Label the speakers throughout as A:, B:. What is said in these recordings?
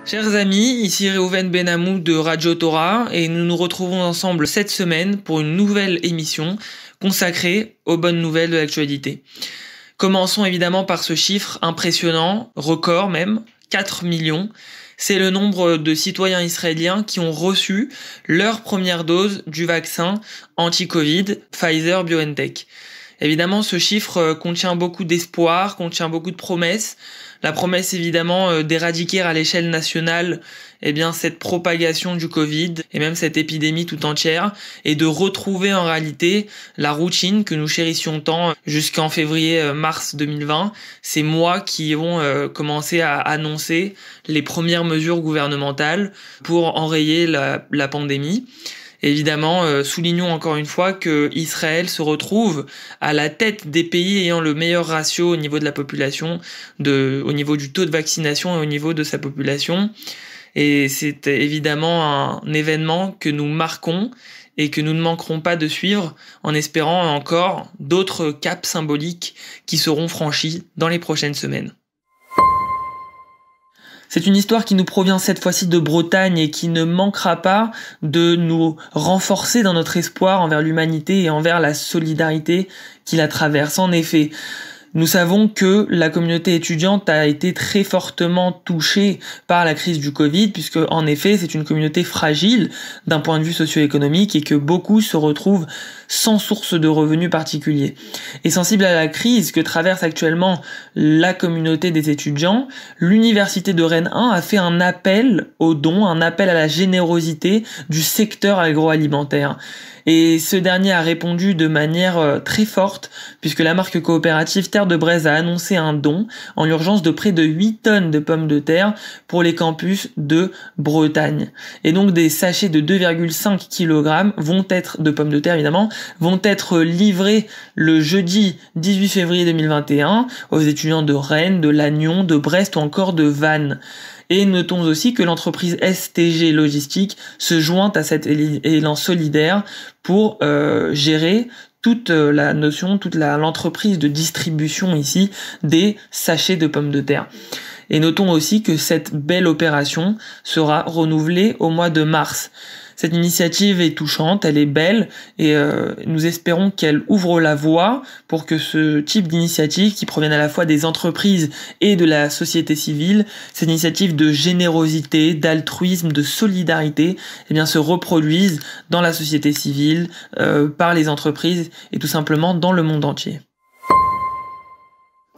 A: Chers amis, ici Réhouven Benhamou de Radio Torah et nous nous retrouvons ensemble cette semaine pour une nouvelle émission consacrée aux bonnes nouvelles de l'actualité. Commençons évidemment par ce chiffre impressionnant, record même, 4 millions. C'est le nombre de citoyens israéliens qui ont reçu leur première dose du vaccin anti-Covid Pfizer-BioNTech. Évidemment, ce chiffre contient beaucoup d'espoir, contient beaucoup de promesses. La promesse évidemment d'éradiquer à l'échelle nationale cette propagation du Covid et même cette épidémie tout entière et de retrouver en réalité la routine que nous chérissions tant jusqu'en février-mars 2020. Ces mois qui ont commencé à annoncer les premières mesures gouvernementales pour enrayer la pandémie. Évidemment, soulignons encore une fois que Israël se retrouve à la tête des pays ayant le meilleur ratio au niveau de la population, au niveau du taux de vaccination et au niveau de sa population. Et c'est évidemment un événement que nous marquons et que nous ne manquerons pas de suivre en espérant encore d'autres caps symboliques qui seront franchis dans les prochaines semaines. C'est une histoire qui nous provient cette fois-ci de Bretagne et qui ne manquera pas de nous renforcer dans notre espoir envers l'humanité et envers la solidarité qui la traverse. En effet, nous savons que la communauté étudiante a été très fortement touchée par la crise du Covid, puisque en effet c'est une communauté fragile d'un point de vue socio-économique et que beaucoup se retrouvent sans source de revenus particuliers. Et sensible à la crise que traverse actuellement la communauté des étudiants, l'université de Rennes 1 a fait un appel aux dons, un appel à la générosité du secteur agroalimentaire. Et ce dernier a répondu de manière très forte, puisque la marque coopérative Terre de Braise a annoncé un don en urgence de près de 8 tonnes de pommes de terre pour les campus de Bretagne. Et donc des sachets de 2,5 kg de pommes de terre évidemment, vont être livrés le jeudi 18 février 2021 aux étudiants de Rennes, de Lannion, de Brest ou encore de Vannes. Et notons aussi que l'entreprise STG Logistique se joint à cet élan solidaire pour gérer toute l'entreprise de distribution ici des sachets de pommes de terre. Et notons aussi que cette belle opération sera renouvelée au mois de mars. Cette initiative est touchante, elle est belle et nous espérons qu'elle ouvre la voie pour que ce type d'initiative qui proviennent à la fois des entreprises et de la société civile, cette initiative de générosité, d'altruisme, de solidarité, se reproduise dans la société civile, par les entreprises et tout simplement dans le monde entier.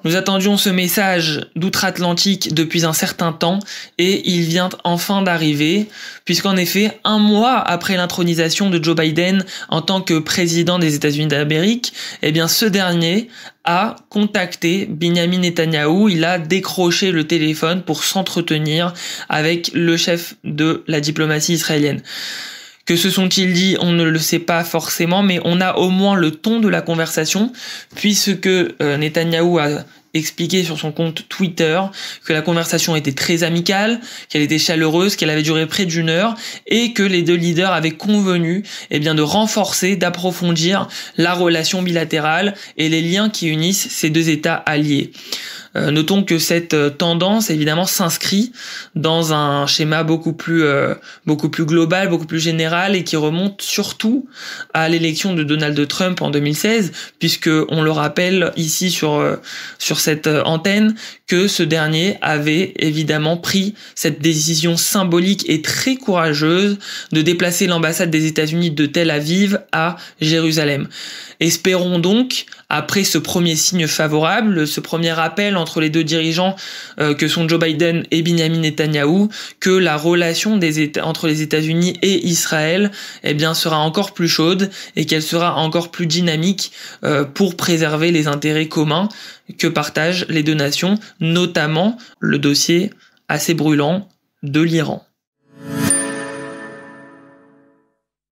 A: Nous attendions ce message d'outre-Atlantique depuis un certain temps et il vient enfin d'arriver, puisqu'en effet, un mois après l'intronisation de Joe Biden en tant que président des États-Unis d'Amérique, ce dernier a contacté Binyamin Netanyahou, il a décroché le téléphone pour s'entretenir avec le chef de la diplomatie israélienne. Que se sont-ils dit? On ne le sait pas forcément, mais on a au moins le ton de la conversation, puisque Netanyahou a expliqué sur son compte Twitter que la conversation était très amicale, qu'elle était chaleureuse, qu'elle avait duré près d'1 heure et que les deux leaders avaient convenu de renforcer, d'approfondir la relation bilatérale et les liens qui unissent ces deux États alliés. Notons que cette tendance évidemment s'inscrit dans un schéma beaucoup plus global, beaucoup plus général et qui remonte surtout à l'élection de Donald Trump en 2016, puisque on le rappelle ici sur cette antenne que ce dernier avait évidemment pris cette décision symbolique et très courageuse de déplacer l'ambassade des États-Unis de Tel Aviv à Jérusalem. Espérons donc, après ce premier signe favorable, ce premier appel entre les deux dirigeants que sont Joe Biden et Binyamin Netanyahou, que la relation entre les États-Unis et Israël sera encore plus chaude et qu'elle sera encore plus dynamique pour préserver les intérêts communs que partagent les deux nations, notamment le dossier assez brûlant de l'Iran.